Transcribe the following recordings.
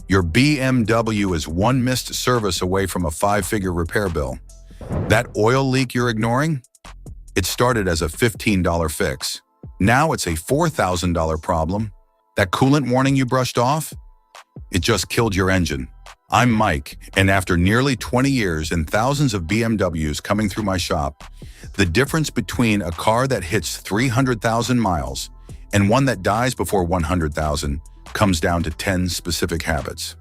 Your BMW is one missed service away from a 5-figure repair bill. That oil leak you're ignoring? It started as a $15 fix. Now it's a $4,000 problem. That coolant warning you brushed off? It just killed your engine. I'm Mike, and after nearly 20 years and thousands of BMWs coming through my shop, the difference between a car that hits 300,000 miles and one that dies before 100,000 comes down to 10 specific habits.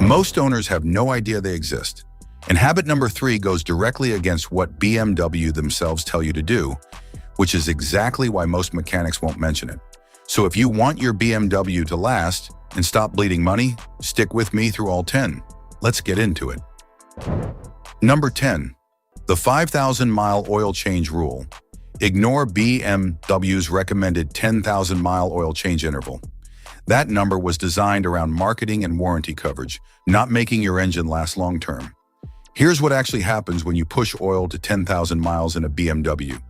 Most owners have no idea they exist. And habit number 3 goes directly against what BMW themselves tell you to do, which is exactly why most mechanics won't mention it. So if you want your BMW to last and stop bleeding money, stick with me through all 10. Let's get into it. Number 10, the 5,000-mile oil change rule. Ignore BMW's recommended 10,000-mile oil change interval. That number was designed around marketing and warranty coverage, not making your engine last long-term. Here's what actually happens when you push oil to 10,000 miles in a BMW.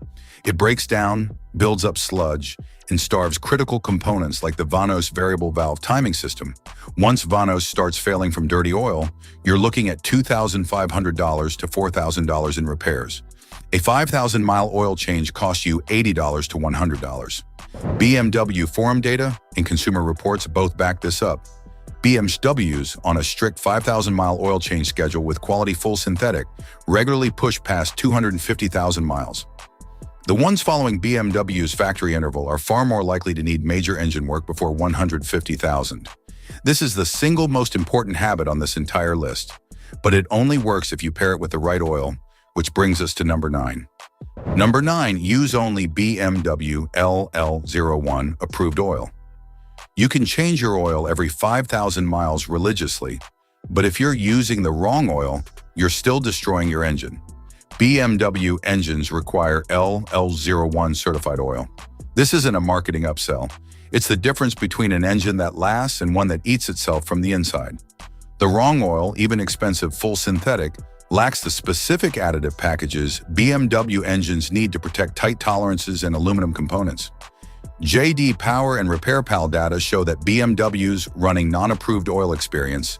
It breaks down, builds up sludge, and starves critical components like the Vanos variable valve timing system. Once Vanos starts failing from dirty oil, you're looking at $2,500 to $4,000 in repairs. A 5,000-mile oil change costs you $80 to $100. BMW forum data and Consumer Reports both back this up. BMWs on a strict 5,000-mile oil change schedule with quality full synthetic regularly push past 250,000 miles. The ones following BMW's factory interval are far more likely to need major engine work before 150,000. This is the single most important habit on this entire list, but it only works if you pair it with the right oil, which brings us to number 9. Number 9, use only BMW LL01 approved oil. You can change your oil every 5,000 miles religiously, but if you're using the wrong oil, you're still destroying your engine. BMW engines require LL01 certified oil. This isn't a marketing upsell. It's the difference between an engine that lasts and one that eats itself from the inside. The wrong oil, even expensive full synthetic, lacks the specific additive packages BMW engines need to protect tight tolerances and aluminum components. J.D. Power and RepairPal data show that BMWs running non-approved oil experience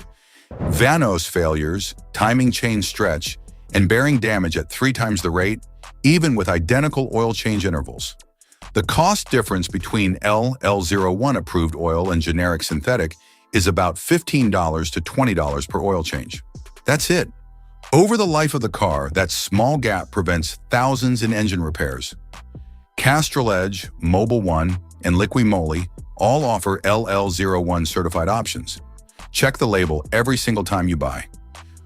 Vanos failures, timing chain stretch, and bearing damage at 3 times the rate, even with identical oil change intervals. The cost difference between LL01 approved oil and generic synthetic is about $15 to $20 per oil change. That's it. Over the life of the car, that small gap prevents thousands in engine repairs. Castrol Edge, Mobil 1, and Liqui Moly all offer LL01 certified options. Check the label every single time you buy.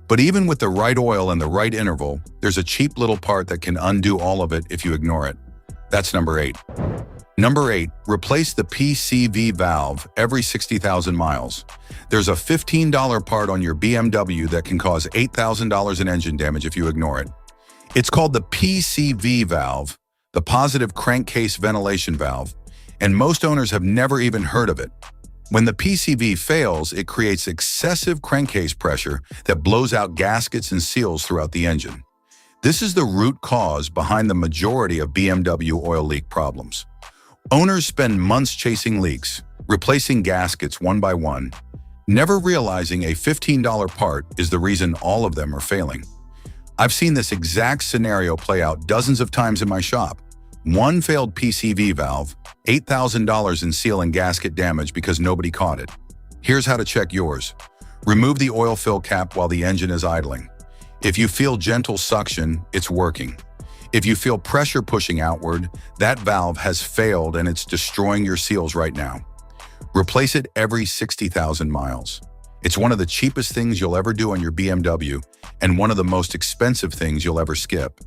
But even with the right oil and the right interval, there's a cheap little part that can undo all of it if you ignore it. That's number 8. Number 8, replace the PCV valve every 60,000 miles. There's a $15 part on your BMW that can cause $8,000 in engine damage if you ignore it. It's called the PCV valve, the positive crankcase ventilation valve, and most owners have never even heard of it. When the PCV fails, it creates excessive crankcase pressure that blows out gaskets and seals throughout the engine. This is the root cause behind the majority of BMW oil leak problems. Owners spend months chasing leaks, replacing gaskets one by one, never realizing a $15 part is the reason all of them are failing. I've seen this exact scenario play out dozens of times in my shop. One failed PCV valve, $8,000 in seal and gasket damage because nobody caught it. Here's how to check yours. Remove the oil fill cap while the engine is idling. If you feel gentle suction, it's working. If you feel pressure pushing outward, that valve has failed and it's destroying your seals right now. Replace it every 60,000 miles. It's one of the cheapest things you'll ever do on your BMW and one of the most expensive things you'll ever skip.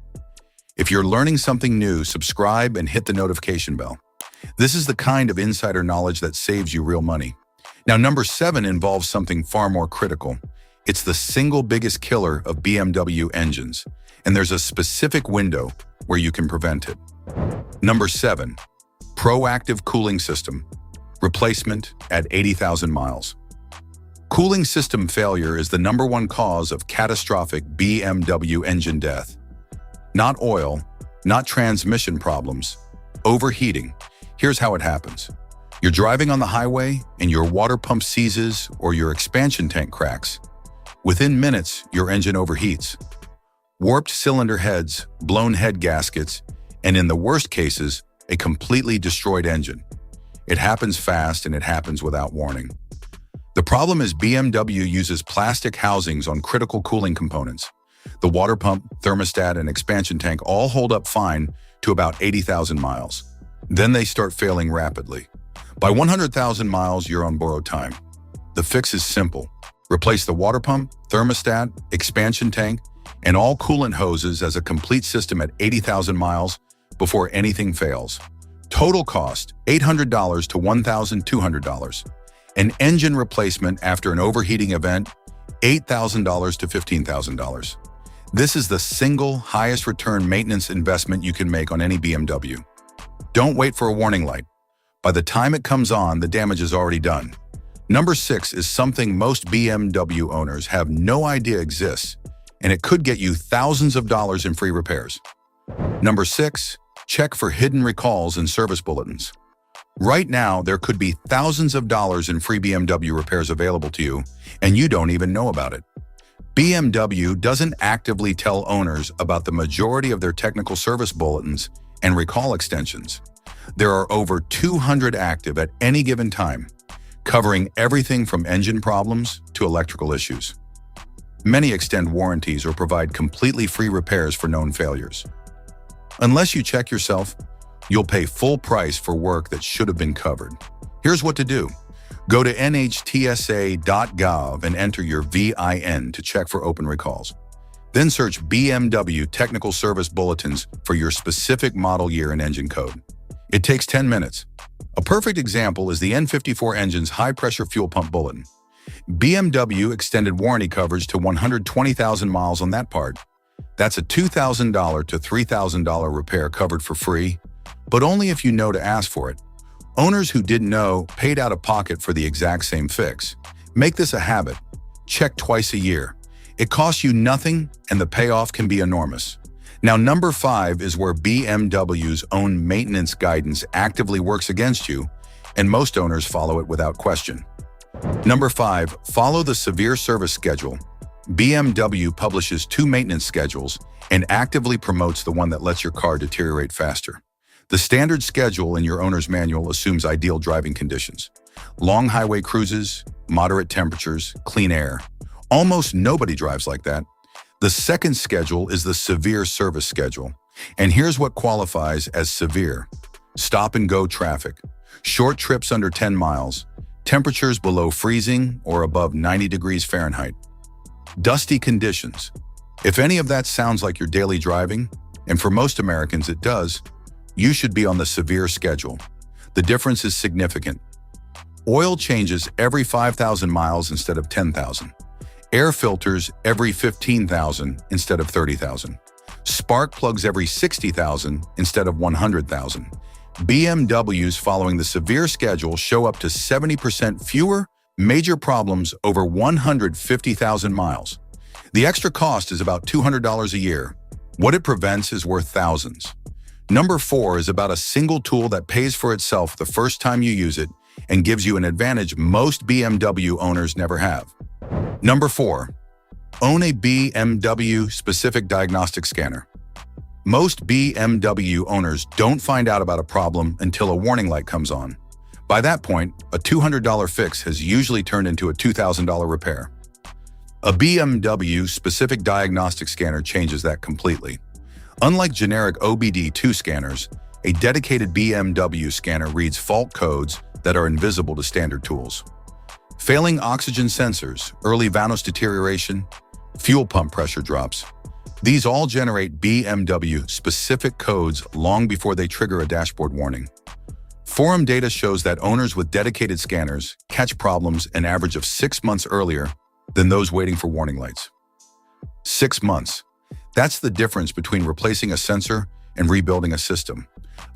If you're learning something new, subscribe and hit the notification bell. This is the kind of insider knowledge that saves you real money. Now, number 7 involves something far more critical. It's the single biggest killer of BMW engines, and there's a specific window where you can prevent it. Number 7, proactive cooling system, replacement at 80,000 miles. Cooling system failure is the #1 cause of catastrophic BMW engine death. Not oil, not transmission problems, overheating. Here's how it happens. You're driving on the highway and your water pump seizes or your expansion tank cracks. Within minutes, your engine overheats. Warped cylinder heads, blown head gaskets, and in the worst cases, a completely destroyed engine. It happens fast and it happens without warning. The problem is BMW uses plastic housings on critical cooling components. The water pump, thermostat, and expansion tank all hold up fine to about 80,000 miles. Then they start failing rapidly. By 100,000 miles, you're on borrowed time. The fix is simple. Replace the water pump, thermostat, expansion tank, and all coolant hoses as a complete system at 80,000 miles before anything fails. Total cost, $800 to $1,200. An engine replacement after an overheating event, $8,000 to $15,000. This is the single highest return maintenance investment you can make on any BMW. Don't wait for a warning light. By the time it comes on, the damage is already done. Number 6 is something most BMW owners have no idea exists, and it could get you thousands of dollars in free repairs. Number 6, check for hidden recalls and service bulletins. Right now, there could be thousands of dollars in free BMW repairs available to you, and you don't even know about it. BMW doesn't actively tell owners about the majority of their technical service bulletins and recall extensions. There are over 200 active at any given time, covering everything from engine problems to electrical issues. Many extend warranties or provide completely free repairs for known failures. Unless you check yourself, you'll pay full price for work that should have been covered. Here's what to do. Go to nhtsa.gov and enter your VIN to check for open recalls. Then search BMW Technical Service Bulletins for your specific model year and engine code. It takes 10 minutes. A perfect example is the N54 engine's high-pressure fuel pump bulletin. BMW extended warranty coverage to 120,000 miles on that part. That's a $2,000 to $3,000 repair covered for free, but only if you know to ask for it. Owners who didn't know paid out of pocket for the exact same fix. Make this a habit. Check twice a year. It costs you nothing, and the payoff can be enormous. Now, number 5 is where BMW's own maintenance guidance actively works against you, and most owners follow it without question. Number 5, follow the severe service schedule. BMW publishes 2 maintenance schedules and actively promotes the one that lets your car deteriorate faster. The standard schedule in your owner's manual assumes ideal driving conditions. Long highway cruises, moderate temperatures, clean air. Almost nobody drives like that. The second schedule is the severe service schedule. And here's what qualifies as severe. Stop-and-go traffic, short trips under 10 miles, temperatures below freezing or above 90 degrees Fahrenheit. Dusty conditions. If any of that sounds like your daily driving, and for most Americans it does, you should be on the severe schedule. The difference is significant. Oil changes every 5,000 miles instead of 10,000. Air filters every 15,000 instead of 30,000. Spark plugs every 60,000 instead of 100,000. BMWs following the severe schedule show up to 70% fewer major problems over 150,000 miles. The extra cost is about $200 a year. What it prevents is worth thousands. Number 4 is about a single tool that pays for itself the first time you use it and gives you an advantage most BMW owners never have. Number 4, own a BMW specific diagnostic scanner. Most BMW owners don't find out about a problem until a warning light comes on. By that point, a $200 fix has usually turned into a $2,000 repair. A BMW specific diagnostic scanner changes that completely. Unlike generic OBD2 scanners, a dedicated BMW scanner reads fault codes that are invisible to standard tools. Failing oxygen sensors, early vanos deterioration, fuel pump pressure drops. These all generate BMW-specific codes long before they trigger a dashboard warning. Forum data shows that owners with dedicated scanners catch problems an average of 6 months earlier than those waiting for warning lights. 6 months. That's the difference between replacing a sensor and rebuilding a system.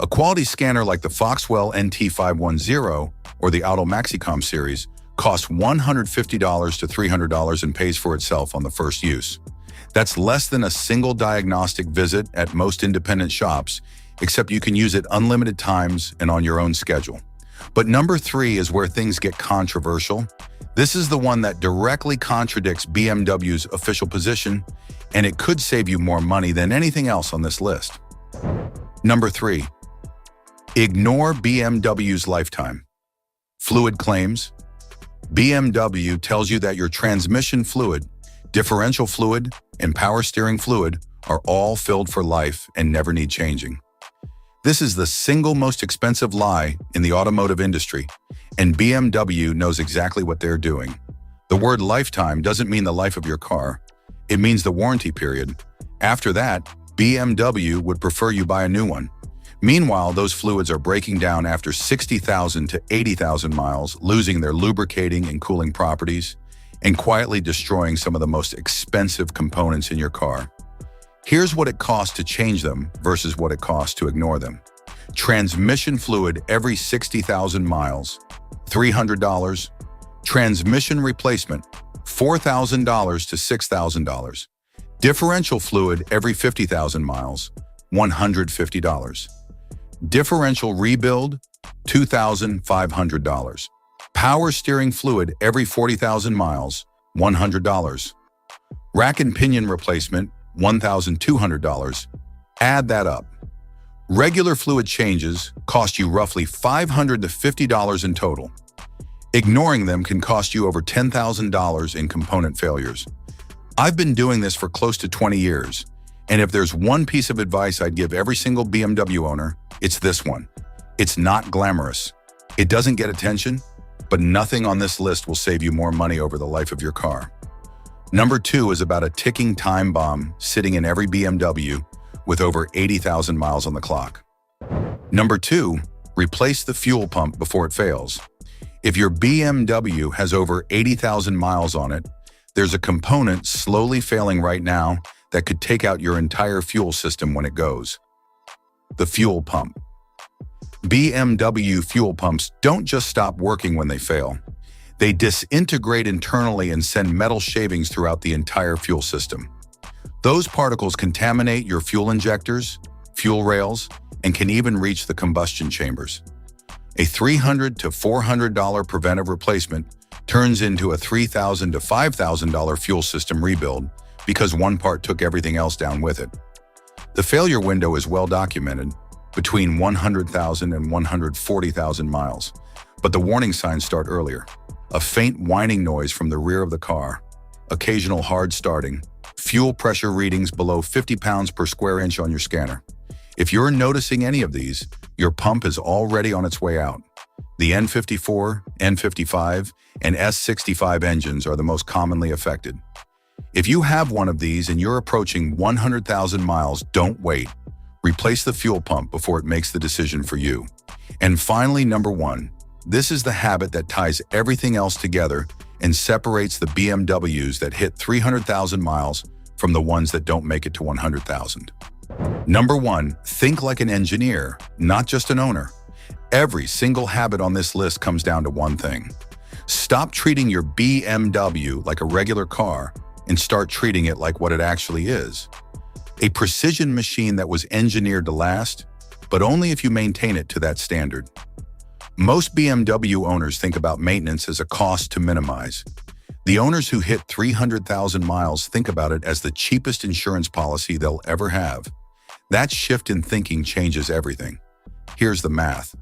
A quality scanner like the Foxwell NT510 or the Auto Maxicom series costs $150 to $300 and pays for itself on the first use. That's less than a single diagnostic visit at most independent shops, except you can use it unlimited times and on your own schedule. But number 3 is where things get controversial. This is the one that directly contradicts BMW's official position, and it could save you more money than anything else on this list. Number 3. Ignore BMW's lifetime. Fluid claims. BMW tells you that your transmission fluid, differential fluid, and power steering fluid are all filled for life and never need changing. This is the single most expensive lie in the automotive industry, and BMW knows exactly what they're doing. The word lifetime doesn't mean the life of your car. It means the warranty period. After that, BMW would prefer you buy a new one. Meanwhile, those fluids are breaking down after 60,000 to 80,000 miles, losing their lubricating and cooling properties, and quietly destroying some of the most expensive components in your car. Here's what it costs to change them versus what it costs to ignore them. Transmission fluid every 60,000 miles, $300. Transmission replacement, $4,000 to $6,000. Differential fluid every 50,000 miles, $150. Differential rebuild, $2,500. Power steering fluid every 40,000 miles, $100. Rack and pinion replacement, $1,200. Add that up. Regular fluid changes cost you roughly $500 to $50 in total. Ignoring them can cost you over $10,000 in component failures. I've been doing this for close to 20 years, and if there's one piece of advice I'd give every single BMW owner, it's this one. It's not glamorous. It doesn't get attention, but nothing on this list will save you more money over the life of your car. Number 2 is about a ticking time bomb sitting in every BMW with over 80,000 miles on the clock. Number 2, replace the fuel pump before it fails. If your BMW has over 80,000 miles on it, there's a component slowly failing right now that could take out your entire fuel system when it goes. The fuel pump. BMW fuel pumps don't just stop working when they fail. They disintegrate internally and send metal shavings throughout the entire fuel system. Those particles contaminate your fuel injectors, fuel rails, and can even reach the combustion chambers. A $300 to $400 preventive replacement turns into a $3,000 to $5,000 fuel system rebuild because one part took everything else down with it. The failure window is well documented, between 100,000 and 140,000 miles, but the warning signs start earlier. A faint whining noise from the rear of the car, occasional hard starting, fuel pressure readings below 50 pounds per square inch on your scanner. If you're noticing any of these, your pump is already on its way out. The N54, N55, and S65 engines are the most commonly affected. If you have one of these and you're approaching 100,000 miles, don't wait. Replace the fuel pump before it makes the decision for you. And finally, number 1. This is the habit that ties everything else together and separates the BMWs that hit 300,000 miles from the ones that don't make it to 100,000. Number 1, think like an engineer, not just an owner. Every single habit on this list comes down to one thing. Stop treating your BMW like a regular car and start treating it like what it actually is. A precision machine that was engineered to last, but only if you maintain it to that standard. Most BMW owners think about maintenance as a cost to minimize. The owners who hit 300,000 miles think about it as the cheapest insurance policy they'll ever have. That shift in thinking changes everything. Here's the math.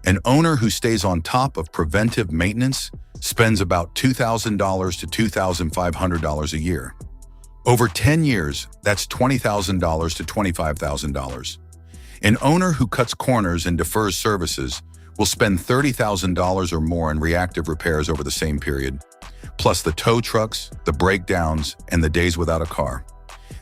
An owner who stays on top of preventive maintenance spends about $2,000 to $2,500 a year. Over 10 years, that's $20,000 to $25,000. An owner who cuts corners and defers services will spend $30,000 or more in reactive repairs over the same period, plus the tow trucks, the breakdowns, and the days without a car.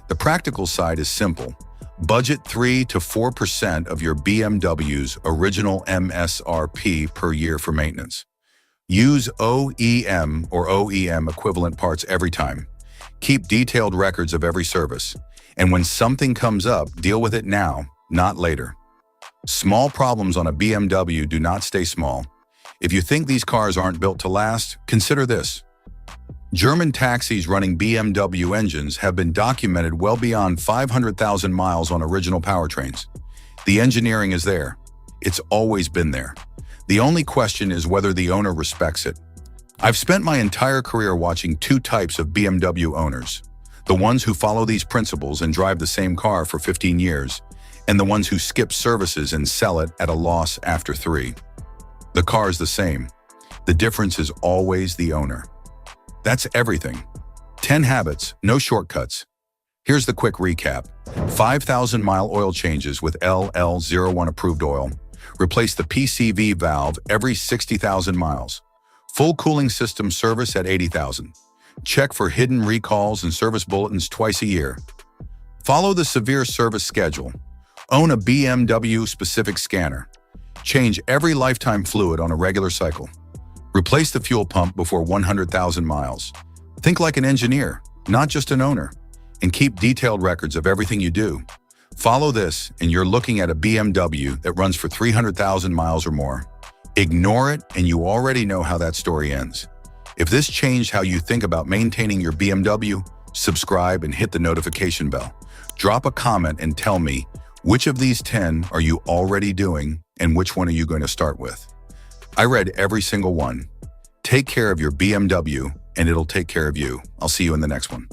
The practical side is simple. Budget 3 to 4% of your BMW's original MSRP per year for maintenance. Use OEM or OEM equivalent parts every time. Keep detailed records of every service. And when something comes up, deal with it now, not later. Small problems on a BMW do not stay small. If you think these cars aren't built to last, consider this. German taxis running BMW engines have been documented well beyond 500,000 miles on original powertrains. The engineering is there. It's always been there. The only question is whether the owner respects it. I've spent my entire career watching two types of BMW owners. The ones who follow these principles and drive the same car for 15 years, and the ones who skip services and sell it at a loss after 3. The car is the same. The difference is always the owner. That's everything. 10 habits, no shortcuts. Here's the quick recap. 5,000-mile oil changes with LL01 approved oil. Replace the PCV valve every 60,000 miles. Full cooling system service at 80,000. Check for hidden recalls and service bulletins twice a year. Follow the severe service schedule. Own a BMW-specific scanner. Change every lifetime fluid on a regular cycle. Replace the fuel pump before 100,000 miles. Think like an engineer, not just an owner, and keep detailed records of everything you do. Follow this, and you're looking at a BMW that runs for 300,000 miles or more. Ignore it, and you already know how that story ends. If this changed how you think about maintaining your BMW, subscribe and hit the notification bell. Drop a comment and tell me, which of these 10 are you already doing, and which one are you going to start with? I read every single one. Take care of your BMW, and it'll take care of you. I'll see you in the next one.